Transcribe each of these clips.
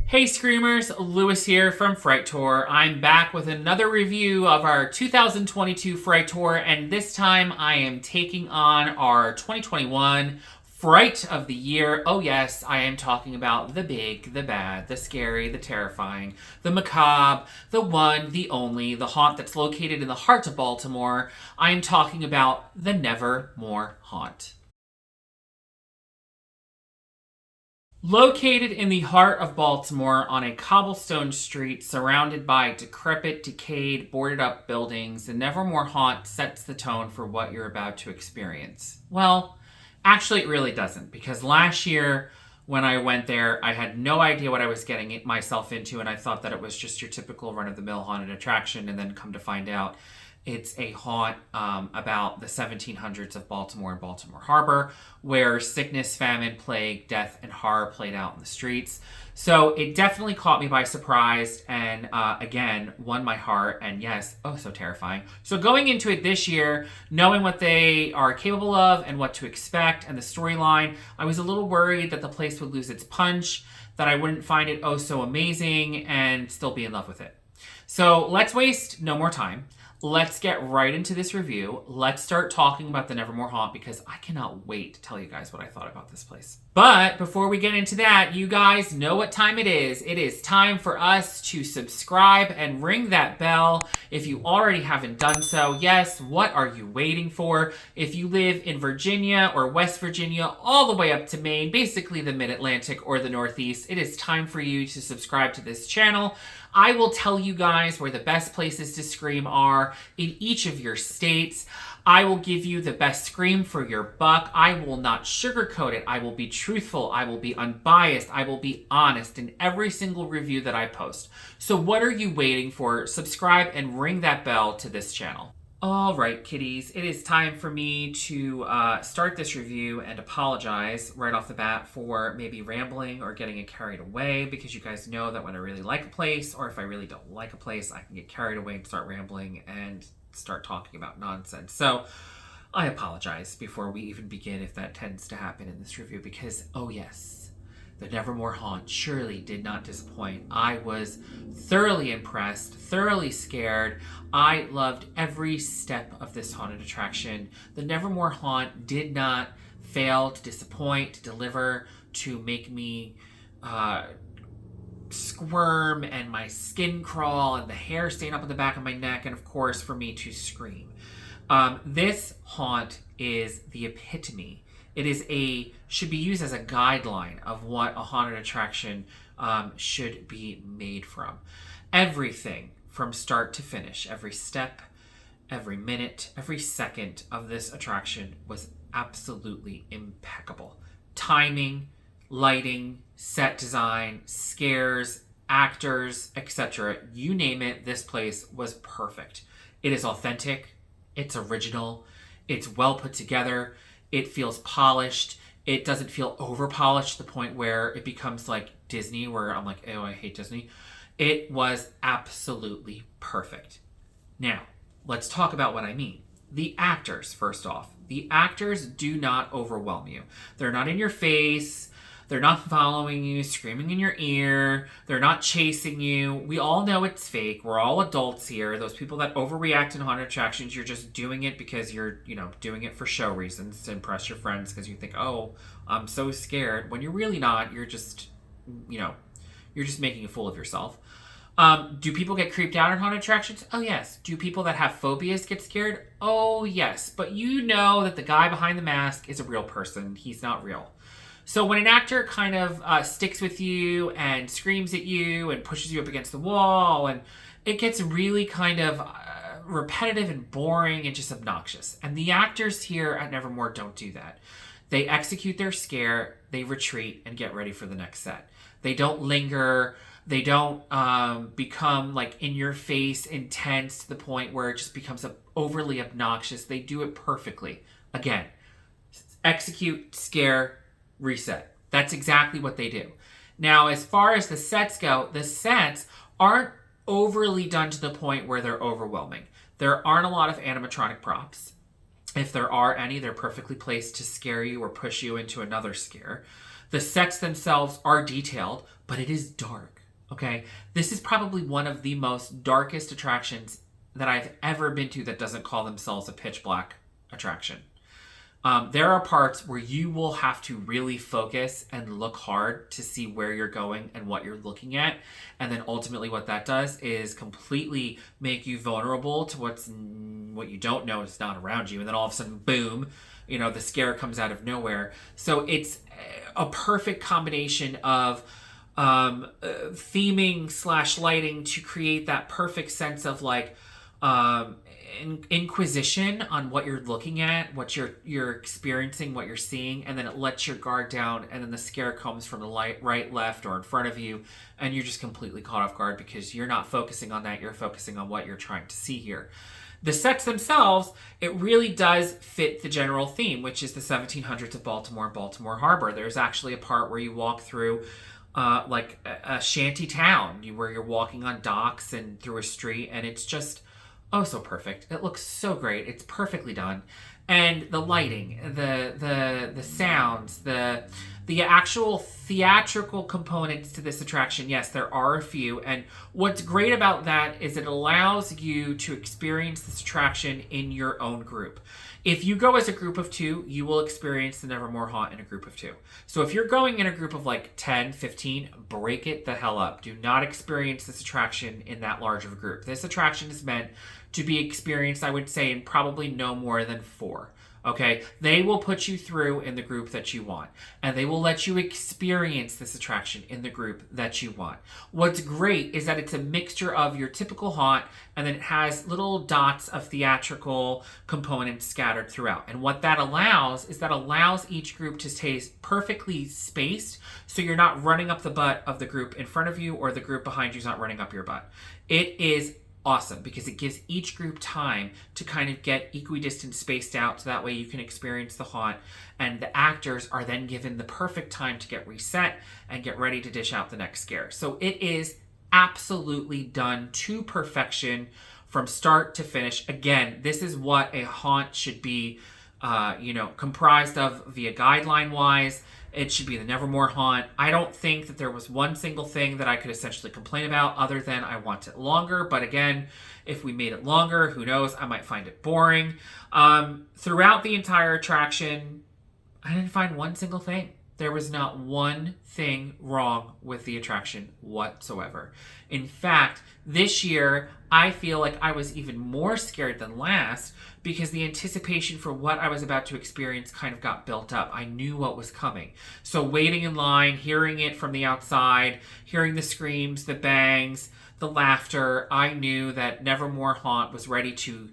Hey Screamers, Lewis here from FrightTour. I'm back with another review of our 2022 FrightTour, and this time I am taking on our 2021 Fright of the Year. Oh yes, I am talking about the big, the bad, the scary, the terrifying, the macabre, the one, the only, the haunt that's located in the heart of Baltimore. I am talking about the Nevermore Haunt. Located in the heart of Baltimore on a cobblestone street surrounded by decrepit, decayed, boarded up buildings, the Nevermore Haunt sets the tone for what you're about to experience. Well, actually, it really doesn't, because last year when I went there, I had no idea what I was getting myself into, and I thought that it was just your typical run of the mill haunted attraction, and then come to find out it's a haunt about the 1700s of Baltimore and Baltimore Harbor, where sickness, famine, plague, death, and horror played out in the streets. So it definitely caught me by surprise and, again, won my heart. And yes, oh, so terrifying. So going into it this year, knowing what they are capable of and what to expect and the storyline, I was a little worried that the place would lose its punch, that I wouldn't find it oh so amazing and still be in love with it. So let's waste no more time. Let's get right into this review. Let's start talking about the Nevermore Haunt, because I cannot wait to tell you guys what I thought about this place. But before we get into that, you guys know what time it is. It is time for us to subscribe and ring that bell if you already haven't done so. Yes, what are you waiting for? If you live in Virginia or West Virginia, all the way up to Maine, basically the Mid-Atlantic or the Northeast, it is time for you to subscribe to this channel. I will tell you guys where the best places to scream are in each of your states. I will give you the best scream for your buck. I will not sugarcoat it. I will be truthful. I will be unbiased. I will be honest in every single review that I post. So what are you waiting for? Subscribe and ring that bell to this channel. All right, kiddies, it is time for me to start this review and apologize right off the bat for maybe rambling or getting it carried away, because you guys know that when I really like a place, or if I really don't like a place, I can get carried away and start rambling and start talking about nonsense. So I apologize before we even begin if that tends to happen in this review, because, oh yes, the Nevermore Haunt surely did not disappoint. I was thoroughly impressed, thoroughly scared. I loved every step of this haunted attraction. The Nevermore Haunt did not fail to disappoint, to deliver, to make me squirm and my skin crawl and the hair stand up on the back of my neck, and of course for me to scream. This haunt is the epitome. It should be used as a guideline of what a haunted attraction should be made from. Everything from start to finish, every step, every minute, every second of this attraction was absolutely impeccable. Timing, lighting, set design, scares, actors, etc. You name it, this place was perfect. It is authentic, it's original, it's well put together. It feels polished. It doesn't feel over polished to the point where it becomes like Disney, where I'm like, oh, I hate Disney. It was absolutely perfect. Now, let's talk about what I mean. The actors, first off. The actors do not overwhelm you. They're not in your face. They're not following you, screaming in your ear. They're not chasing you. We all know it's fake. We're all adults here. Those people that overreact in haunted attractions, you're just doing it because you're, doing it for show reasons, to impress your friends, because you think, oh, I'm so scared. When you're really not. You're just, you're just making a fool of yourself. Do people get creeped out in haunted attractions? Oh, yes. Do people that have phobias get scared? Oh, yes. But you know that the guy behind the mask is a real person. He's not real. So when an actor kind of sticks with you and screams at you and pushes you up against the wall, and it gets really kind of repetitive and boring and just obnoxious. And the actors here at Nevermore don't do that. They execute their scare, they retreat, and get ready for the next set. They don't linger. They don't become like in your face, intense to the point where it just becomes overly obnoxious. They do it perfectly. Again, execute, scare, reset. That's exactly what they do. Now, as far as the sets go, the sets aren't overly done to the point where they're overwhelming. There aren't a lot of animatronic props. If there are any, they're perfectly placed to scare you or push you into another scare. The sets themselves are detailed, but it is dark. Okay, this is probably one of the most darkest attractions that I've ever been to that doesn't call themselves a pitch black attraction. There are parts where you will have to really focus and look hard to see where you're going and what you're looking at. And then ultimately what that does is completely make you vulnerable to what you don't know is not around you. And then all of a sudden, boom, the scare comes out of nowhere. So it's a perfect combination of theming / lighting to create that perfect sense of like inquisition on what you're looking at, what you're experiencing, what you're seeing, and then it lets your guard down, and then the scare comes from the right, left, or in front of you, and you're just completely caught off guard because you're not focusing on that, you're focusing on what you're trying to see here. The sets themselves, it really does fit the general theme, which is the 1700s of Baltimore and Baltimore Harbor. There's actually a part where you walk through like a shanty town where you're walking on docks and through a street, and it's just so perfect. It looks so great. It's perfectly done. And the lighting, the sounds, the actual theatrical components to this attraction, yes, there are a few. And what's great about that is it allows you to experience this attraction in your own group. If you go as a group of 2, you will experience the Nevermore Haunt in a group of 2. So if you're going in a group of like 10, 15, break it the hell up. Do not experience this attraction in that large of a group. This attraction is meant to be experienced, I would say, in probably no more than 4. Okay, they will put you through in the group that you want, and they will let you experience this attraction in the group that you want. What's great is that it's a mixture of your typical haunt, and then it has little dots of theatrical components scattered throughout. And what that allows is each group to stay perfectly spaced, so you're not running up the butt of the group in front of you, or the group behind you is not running up your butt. It is awesome because it gives each group time to kind of get equidistant spaced out, so that way you can experience the haunt, and the actors are then given the perfect time to get reset and get ready to dish out the next scare. So it is absolutely done to perfection from start to finish. Again, this is what a haunt should be comprised of via guideline wise. It should be the Nevermore Haunt. I don't think that there was one single thing that I could essentially complain about other than I want it longer. But again, if we made it longer, who knows? I might find it boring. Throughout the entire attraction, I didn't find one single thing. There was not one thing wrong with the attraction whatsoever. In fact, this year, I feel like I was even more scared than last because the anticipation for what I was about to experience kind of got built up. I knew what was coming. So waiting in line, hearing it from the outside, hearing the screams, the bangs, the laughter, I knew that Nevermore Haunt was ready to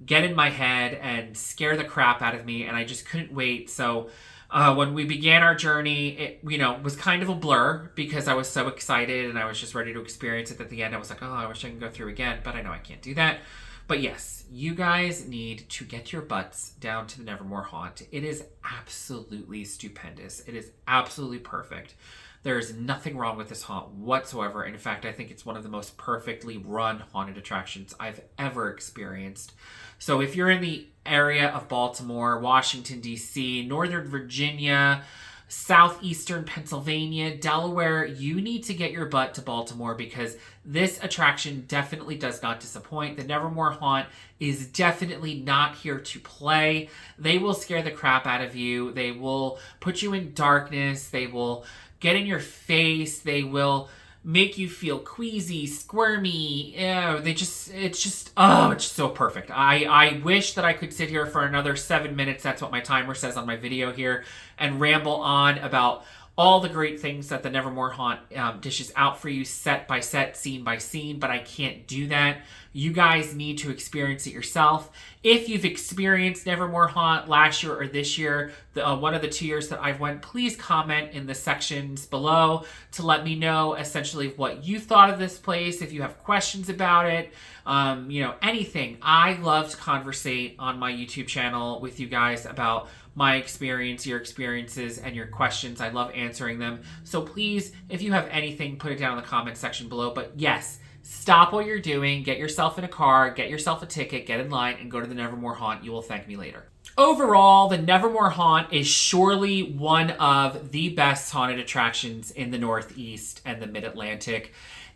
get in my head and scare the crap out of me, and I just couldn't wait. So when we began our journey, it was kind of a blur because I was so excited and I was just ready to experience it. At the end, I was like, I wish I could go through again, but I know I can't do that. But yes, you guys need to get your butts down to the Nevermore Haunt. It is absolutely stupendous. It is absolutely perfect. There is nothing wrong with this haunt whatsoever. In fact, I think it's one of the most perfectly run haunted attractions I've ever experienced. So if you're in the area of Baltimore, Washington, D.C., Northern Virginia, southeastern Pennsylvania, Delaware, you need to get your butt to Baltimore because this attraction definitely does not disappoint. The Nevermore Haunt is definitely not here to play. They will scare the crap out of you. They will put you in darkness. They will get in your face. They will make you feel queasy, squirmy. It's just so perfect. I wish that I could sit here for another 7 minutes. That's what my timer says on my video here, and ramble on about all the great things that the Nevermore Haunt dishes out for you set by set, scene by scene, but I can't do that. You guys need to experience it yourself. If you've experienced Nevermore Haunt last year or this year, one of the 2 years that I've went, please comment in the sections below to let me know essentially what you thought of this place. If you have questions about it, anything. I love to conversate on my YouTube channel with you guys about my experience, your experiences, and your questions. I love answering them. So please, if you have anything, put it down in the comment section below. But yes, stop what you're doing, get yourself in a car, get yourself a ticket, get in line, and go to the Nevermore Haunt. You will thank me later. Overall, the Nevermore Haunt is surely one of the best haunted attractions in the Northeast and the Mid-Atlantic.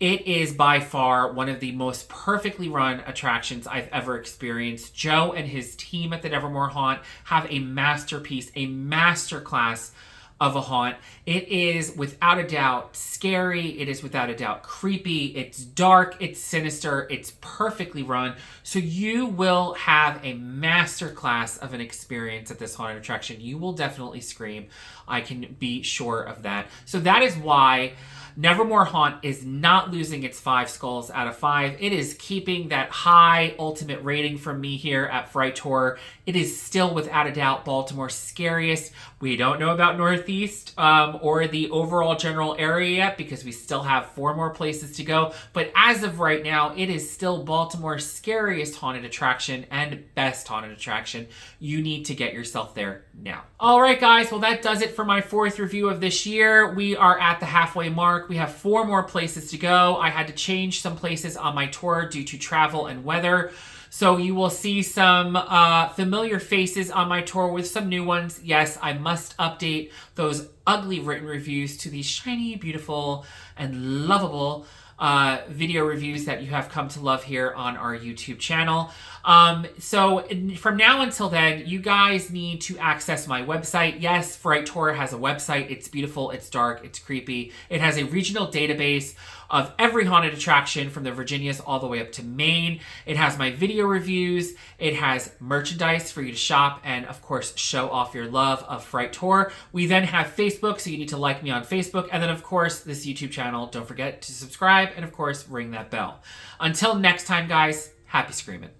It is by far one of the most perfectly run attractions I've ever experienced. Joe and his team at the Nevermore Haunt have a masterpiece, a masterclass of a haunt. It is without a doubt scary. It is without a doubt creepy. It's dark. It's sinister. It's perfectly run. So you will have a masterclass of an experience at this haunted attraction. You will definitely scream. I can be sure of that. So that is why Nevermore Haunt is not losing its 5 skulls out of 5. It is keeping that high ultimate rating from me here at FrightTour. It is still, without a doubt, Baltimore's scariest. We don't know about Northeast or the overall general area yet because we still have 4 more places to go. But as of right now, it is still Baltimore's scariest haunted attraction and best haunted attraction. You need to get yourself there now. All right, guys. Well, that does it for my 4th review of this year. We are at the halfway mark. We have 4 more places to go. I had to change some places on my tour due to travel and weather. So you will see some familiar faces on my tour with some new ones. Yes, I must update those ugly written reviews to these shiny, beautiful, and lovable video reviews that you have come to love here on our YouTube channel. So from now until then, you guys need to access my website. Yes, FrightTour has a website. It's beautiful, it's dark, it's creepy. It has a regional database of every haunted attraction from the Virginias all the way up to Maine. It has my video reviews. It has merchandise for you to shop and, of course, show off your love of FrightTour. We then have Facebook, so you need to like me on Facebook. And then, of course, this YouTube channel. Don't forget to subscribe and, of course, ring that bell. Until next time, guys, happy screaming.